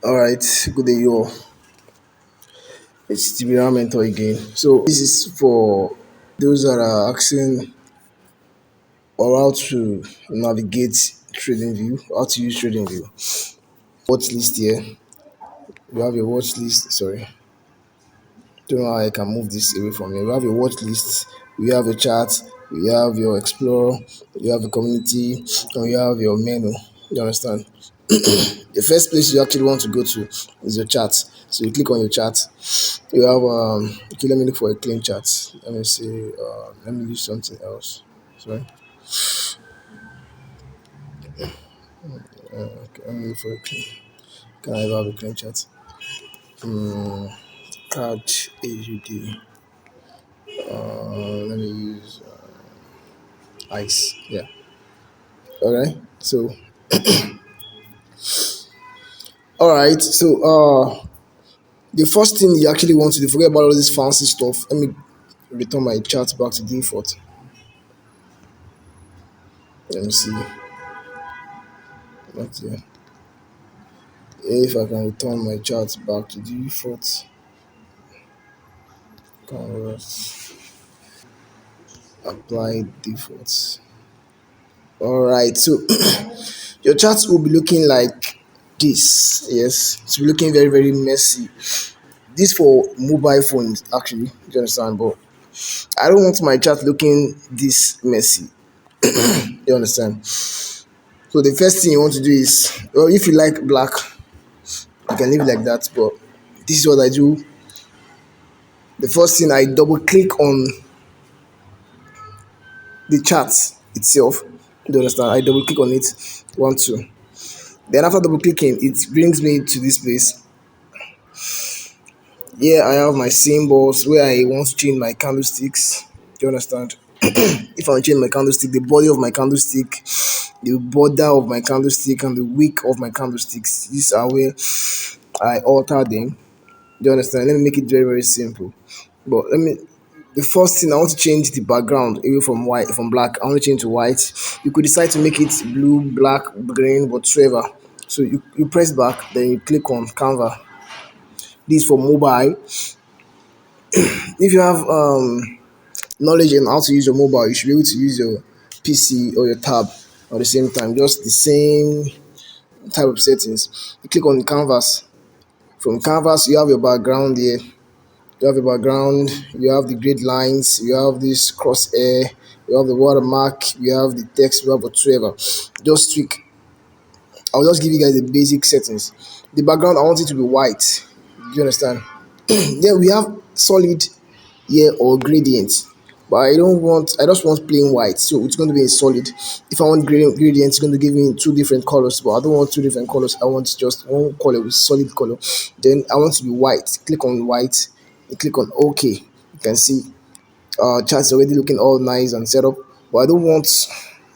All right, good day, you all. It's TBR Mentor again. So this is for those that are asking or how to navigate TradingView, how to use TradingView. Watch list here. You have your watch list. Sorry, don't know how I can move this away from here. We have your watch list. We have your chart. We have your Explorer. You have the community, and you have your menu. You understand? The first place you actually want to go to is your chart. So you click on your chart. You have okay, let me look for a clean chart. Let me see, let me use something else. Sorry. Okay, let me look for a clean. Can I ever have a clean chart? Catch AUD. Let me use ice. Yeah. All right. So all right. So the first thing you actually want to do, forget about all this fancy stuff. Let me return my chart back to default. Let me see. Okay. If I can return my chart back to default, canvas, apply defaults. All right, so your charts will be looking like this. Yes, it's looking very very messy. This for mobile phones actually. Do you understand? But I don't want my chart looking this messy. You understand? So the first thing you want to do is, well, if you like black, you can leave it like that. But this is what I do. The first thing, I double click on the chart itself. Do you understand? I double click on it. One, two. Then after double clicking, it brings me to this place. Here I have my symbols where I want to change my candlesticks. Do you understand? If I change my candlestick, the body of my candlestick, the border of my candlestick, and the wick of my candlesticks, these are where I alter them. Do you understand? Let me make it very very simple. But let me the first thing, I want to change the background away from white, from black. I want to change to white. You could decide to make it blue, black, green, whatsoever. So you press back, then you click on Canva. This is for mobile. If you have knowledge in how to use your mobile, you should be able to use your PC or your tab at the same time. Just the same type of settings. You click on the canvas. From canvas, you have your background here. You have a background, you have the grid lines, you have this crosshair, you have the watermark, you have the text, you have whatsoever. Just tweak. I'll just give you guys the basic settings. The background, I want it to be white. Do you understand? Then we have solid here or gradient. But I just want plain white. So it's going to be a solid. If I want gradient, it's going to give me two different colors. But I don't want two different colors. I want just one color with solid color. Then I want to be white. Click on white. You click on OK. You can see chart is already looking all nice and set up. But I don't want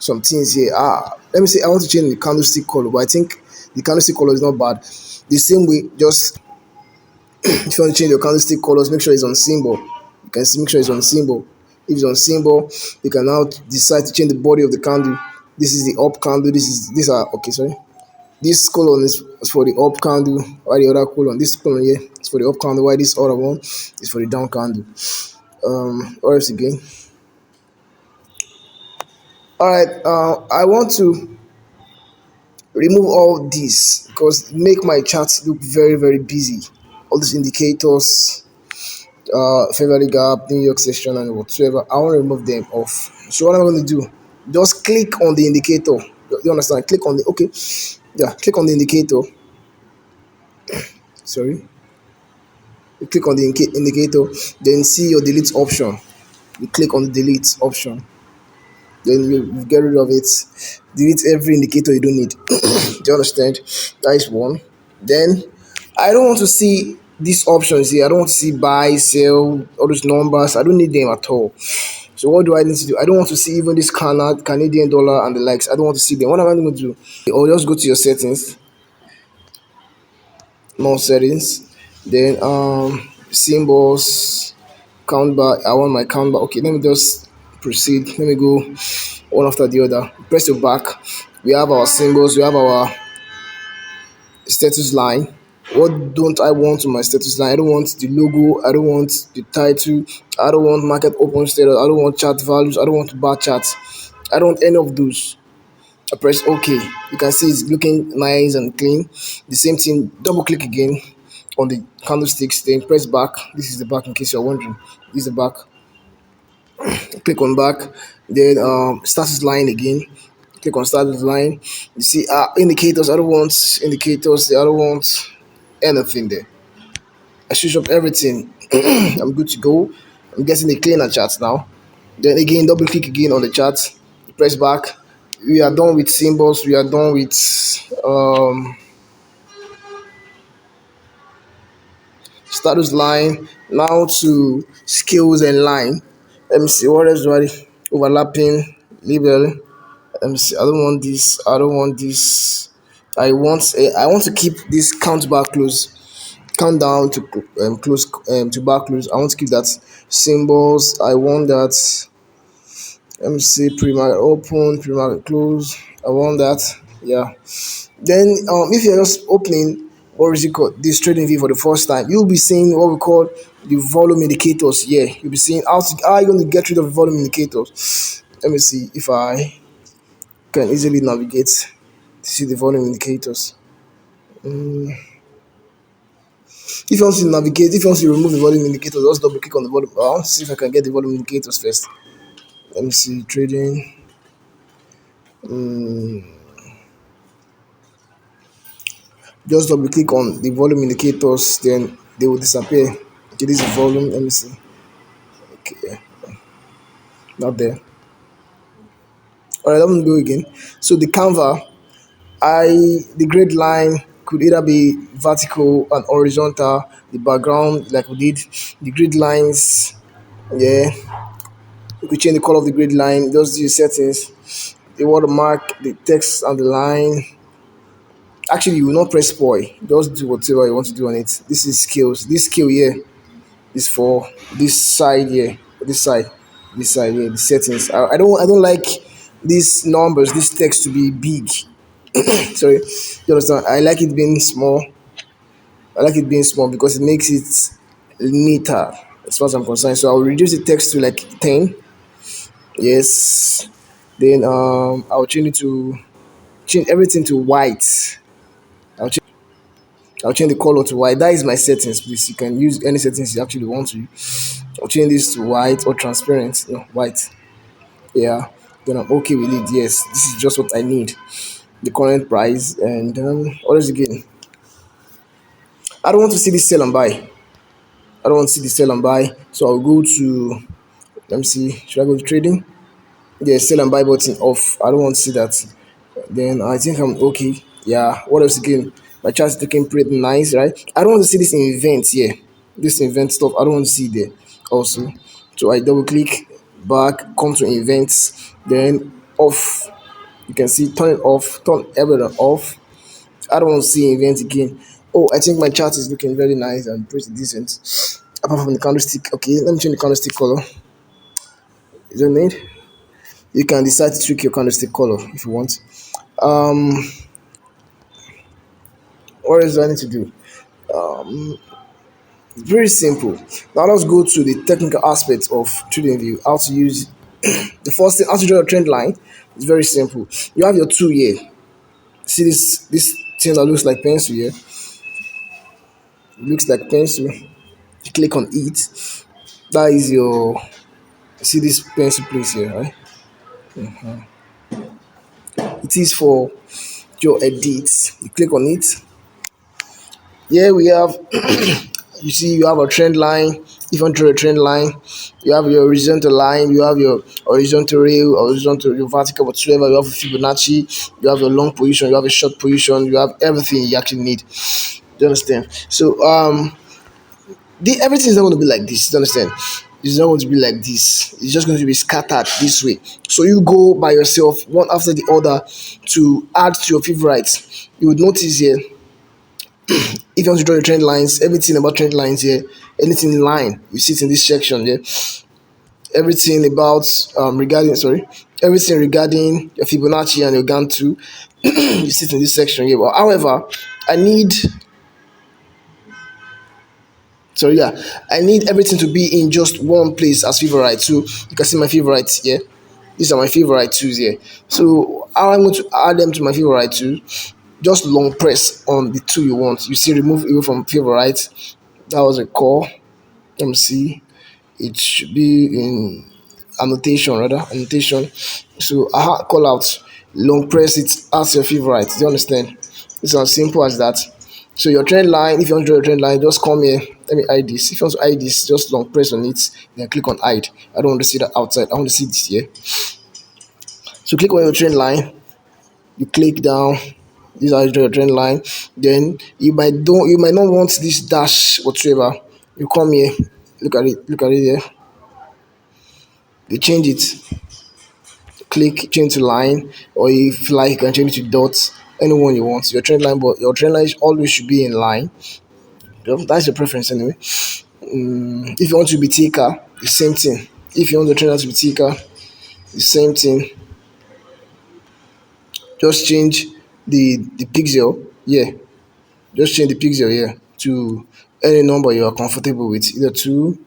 some things here. Let me say I want to change the candlestick color. But I think the candlestick color is not bad. The same way, just if you want to change your candlestick colors, make sure it's on symbol. You can see, make sure it's on symbol. If it's on symbol, you can now decide to change the body of the candle. This is the up candle. These are okay. Sorry, this column is for the up candle. Why the other column? This column here is for the up candle. Why this other one is for the down candle? Or else again. All right. I want to remove all this because make my chart look very very busy. All these indicators, February gap, New York session, and whatsoever. I want to remove them off. So what I'm going to do, just click on the indicator. You understand? Click on the okay. Yeah, click on the indicator. Sorry. You click on the indicator, then see your delete option. You click on the delete option. Then you get rid of it. Delete every indicator you don't need. Do you understand? That is one. Then I don't want to see these options here. I don't want to see buy, sell, all those numbers. I don't need them at all. So what do I need to do? I don't want to see even this Canadian dollar and the likes. I don't want to see them. What am I going to do? Or just go to your settings, more settings, then symbols, count bar. I want my count bar. Okay, let me just proceed. Let me go one after the other. Press your back. We have our symbols. We have our status line. What don't I want on my status line? I don't want the logo. I don't want the title. I don't want market open status. I don't want chart values. I don't want bar charts. I don't want any of those. I press OK. You can see it's looking nice and clean. The same thing, double click again on the candlesticks, then press back. This is the back in case you're wondering. This is the back. Click on back, then status line again. Click on status line. You see indicators. I don't want indicators. I don't want anything there. I switch up everything. I'm good to go. I'm getting a cleaner chart now. Then again, double click again on the chart. Press back. We are done with symbols. We are done with status line. Now to skills and line. Let me see what else do I overlapping label. Let me see. I don't want this. I don't want this. I want to keep this count bar close. Countdown to close to bar close. I want to keep that symbols. I want that. Let me see. Pre-market open, pre-market close. I want that. Yeah. Then if you're just opening what is it called, this trading view for the first time, you'll be seeing what we call the volume indicators. Yeah, you'll be seeing how are you going to get rid of the volume indicators. Let me see if I can easily navigate to see the volume indicators. If you want to navigate, if you want to remove the volume indicator, just double click on the volume. I want to see if I can get the volume indicators first. Let me see trading. Just double click on the volume indicators, then they will disappear. Okay, this is volume. Let me see. Okay, not there. All right, let me go again. So the canva, the grid line could either be vertical and horizontal. The background, like we did, the grid lines. Yeah, you could change the color of the grid line. Just do settings. The watermark, the text, and the line. Actually, you will not press spoil. Just do whatever you want to do on it. This is skills. This skill here is for this side here. This side here. The settings. I don't like these numbers, this text to be big. Sorry, you understand? I like it being small. I like it being small because it makes it neater as far as I'm concerned. So I'll reduce the text to like 10. Yes. Then I'll change everything to white. I'll change I'll change the color to white. That is my settings, please. You can use any settings you actually want to. I'll change this to white or transparent. No, white. Yeah. Then I'm okay with it. Yes, this is just what I need. The current price and what else again? I don't want to see this sell and buy. I don't want to see the sell and buy. So I'll go to, let me see. Should I go to trading? Yeah, sell and buy button off. I don't want to see that. Then I think I'm okay. Yeah. What else again? My chart is looking pretty nice, right? I don't want to see this in events here. This event stuff, I don't want to see there also. So I double click back, come to events, then off. You can see turn it off, turn everything off. I don't want to see events again. Oh, I think my chart is looking very nice and pretty decent. Apart from the candlestick. Okay, let me change the candlestick color. Is that need? You can decide to tweak your candlestick color if you want. Um, what else do I need to do? Very simple. Now let's go to the technical aspects of TradingView. How to use the first thing, how to draw a trend line. It's very simple. You have your tool here. See this thing that looks like pencil here. It looks like pencil. You click on it. That is your, see this pencil place here, right? It is for your edits. You click on it. Here we have you see you have a trend line. If you want to draw a trend line, you have your horizontal line, you have your horizontal rail, horizontal, your vertical, whatsoever. You have a Fibonacci, you have your long position, you have a short position, you have everything you actually need. Do you understand? So everything is not going to be like this. Do you understand? It's not going to be like this. It's just going to be scattered this way. So you go by yourself, one after the other, to add to your favorites. You would notice here, if you want to draw your trend lines, everything about trend lines here, anything in line, you see it in this section here. Everything about everything regarding your Fibonacci and your Gantt, you see it in this section here. But however, I need So yeah, I need everything to be in just one place as favorite. So you can see my favorites here. These are my favorite tools here. So how I'm going to add them to my favorite tool? Just long press on the tool you want. You see, remove away from favorite. That was a call. Let me see. It should be in annotation, rather annotation. So I call out long press it as your favorite. Do you understand? It's as simple as that. So your trend line, if you want to draw a trend line, just come here. Let me hide this. If you want to hide this, just long press on it, then click on hide. I don't want to see that outside. I want to see this here. So click on your trend line. You click down. This is your trend line. Then you might not want this dash whatsoever. You come here. Look at it. Look at it here. You change it. Click change to line, or if you like you can change it to dots, anyone you want your trend line, but your trend line always should be in line. That's your preference anyway. If you want to be thicker, the same thing. If you want the trend line to be thicker, the same thing. Just change the pixel, yeah, just change the pixel here to any number you are comfortable with, either 2,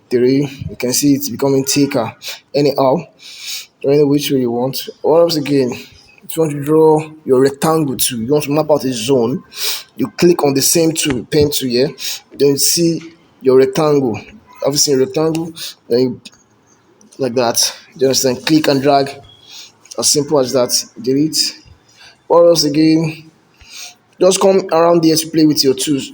3. You can see it's becoming thicker anyhow, or any which way you want. Or else again, if you want to draw your rectangle too, you want to map out a zone, you click on the same tool, pen tool here, then you see your rectangle. Obviously, a rectangle, then you, like that. You understand? Click and drag, as simple as that. Delete. Or else again, just come around here to play with your tools.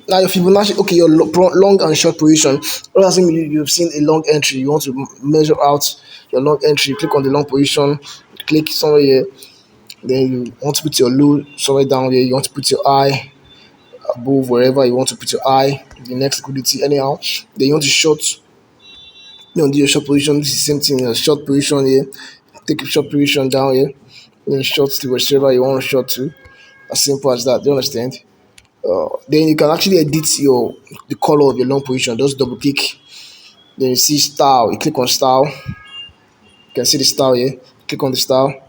Now your Fibonacci, okay, your long and short position. Let's assume you've seen a long entry, you want to measure out your long entry. Click on the long position, click somewhere here. Then you want to put your low somewhere down here. You want to put your high above wherever you want to put your high. The next liquidity anyhow. Then you want to short. You want to do your short position. This is the same thing. Your short position here. Take a short position down here. Then short to wherever you want to short to. As simple as that. Do you understand? Then you can actually edit the color of your long position. Just double click. Then you see style. You click on style. You can see the style here. Click on the style.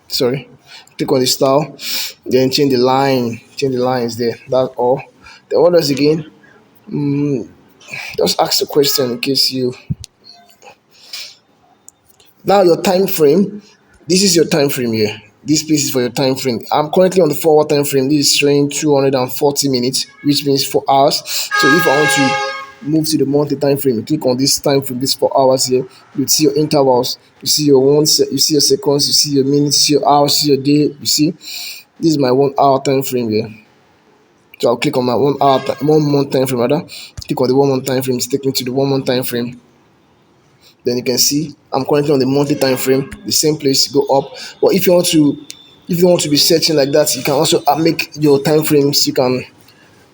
Sorry. Click on the style. Then change the line. Change the lines there. That's all. Then what else again? Just ask the question in case you. Now your time frame. This is your time frame here. This place is for your time frame. I'm currently on the 4 hour time frame. This is showing 240 minutes, which means 4 hours. So if I want to move to the monthly time frame, you click on this time frame, this 4 hours here. You see your intervals, you see your you see your seconds, you see your minutes, you see your hours, you see your day. You see, this is my 1 hour time frame here. So I'll click on my 1 hour, 1 month time frame rather. Click on the 1 month time frame. It's taking me to the 1 month time frame. Then you can see I'm currently on the monthly time frame. The same place, go up. But if you want to be searching like that, you can also make your time frames. You can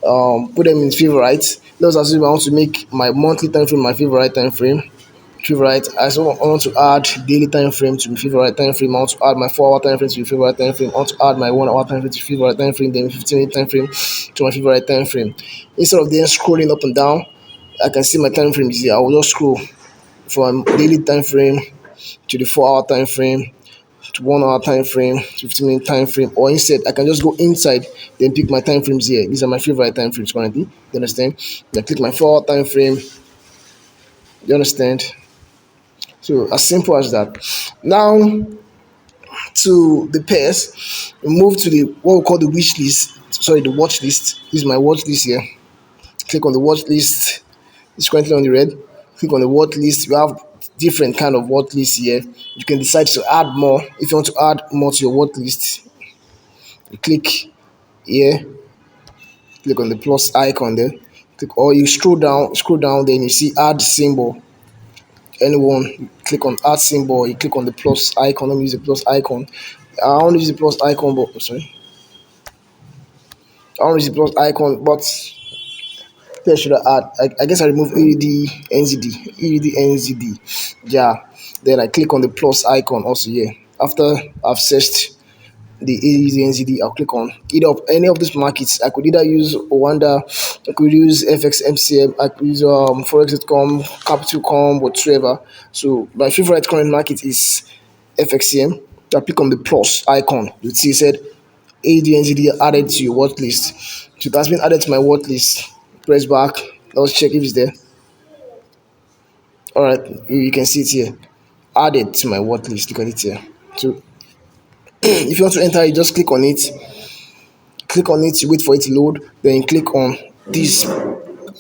put them in favorite. Let's assume I want to make my monthly time frame my favorite time frame. Favorite. I also want to add daily time frame to my favorite time frame. I want to add my 4 hour time frame to my favorite time frame. I want to add my 1 hour time frame to my favorite time frame. Then 15-minute time frame to my favorite time frame. Instead of then scrolling up and down, I can see my time frames here. I will just scroll from daily time frame to the 4 hour time frame to 1 hour time frame to 15-minute time frame, or instead I can just go inside, then pick my time frames here. These are my favorite time frames currently. You understand? Then click my 4 hour time frame. You understand? So as simple as that. Now to the pairs, we move to the what we call the wish list. Sorry, the watch list. This is my watch list here. Click on the watch list. It's currently on the red. Click on the watch list. You have different kind of watch list here. You can decide to add more. If you want to add more to your watch list, you click here. Click on the plus icon there. Click, or you scroll down, then you see add symbol. Anyone, you click on add symbol. You click on the plus icon. Let me use the plus icon. I want to use the plus icon, but sorry, I want to use the plus icon, but where should I add? I guess I remove EUD NZD. EUD NZD. Yeah. Then I click on the plus icon also here. After I've searched the EUD NZD, I'll click on either of any of these markets. I could either use Owanda, I could use FX MCM, I could use Forex.com, Capital.com, whatsoever. So my favorite current market is FXCM. I click on the plus icon. You see, it said ADNZD added to your watch list. So it has been added to my watch list. Press back. Let's check if it's there. All right, you can see it here. Added to my watch list. Look at it here. So if you want to enter it, just click on it, you wait for it to load, then you click on this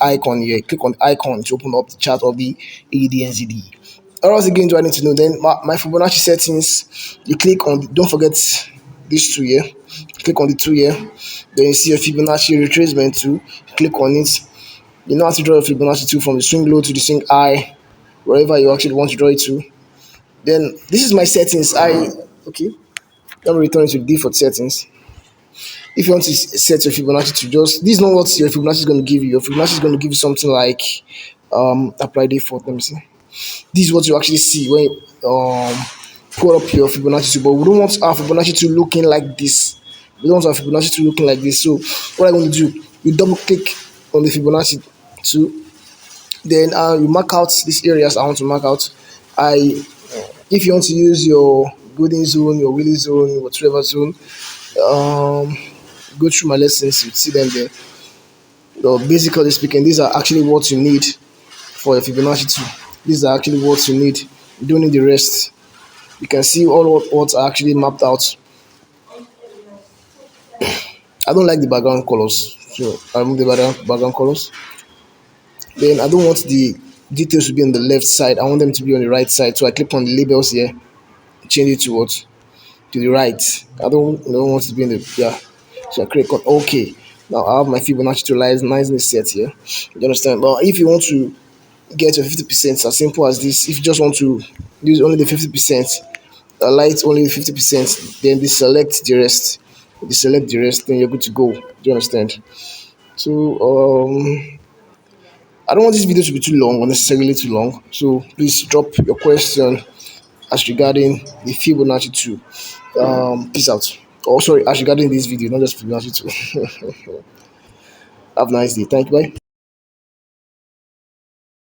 icon here. Click on the icon to open up the chart of the ADNZD. Or else again, do I need to know? Then my Fibonacci settings, you click on don't forget these two here. Click on the two here. Then you see your Fibonacci retracement tool. Click on it. You know how to draw your Fibonacci tool from the swing low to the swing high, wherever you actually want to draw it to. Then this is my settings. Okay. Let me return to the default settings. If you want to set your Fibonacci to just this is not what your Fibonacci is going to give you. Your Fibonacci is going to give you something like apply default. Let me see. This is what you actually see when you pull up your Fibonacci tool. But we don't want our Fibonacci tool looking like this. We don't want our Fibonacci tool looking like this. So what I'm going to do, you double click on the Fibonacci tool, then you mark out these areas I want to mark out. If you want to use your golden zone, your wheelie zone, whatever zone, um, go through my lessons, you see them there. So basically speaking, these are actually what you need for a Fibonacci tool. These are actually what you need. You don't need the rest. You can see all what's actually mapped out. I don't like the background colors, so I remove the background colors. Then I don't want the details to be on the left side. I want them to be on the right side. So I click on the labels here, change it to what? To the right. I don't want it to be in the yeah. So I click on OK. Now I have my Fibonacci to nicely set here. You understand? But if you want to get your 50%, as simple as this. If you just want to use only the 50%, light only the 50%, then deselect the rest. Deselect the rest, then you're good to go. Do you understand? So I don't want this video to be too long, unnecessarily too long. So please drop your question as regarding the Fibonacci 2. Peace out. Oh, sorry, as regarding this video, not just Fibonacci 2. Have a nice day. Thank you. Bye.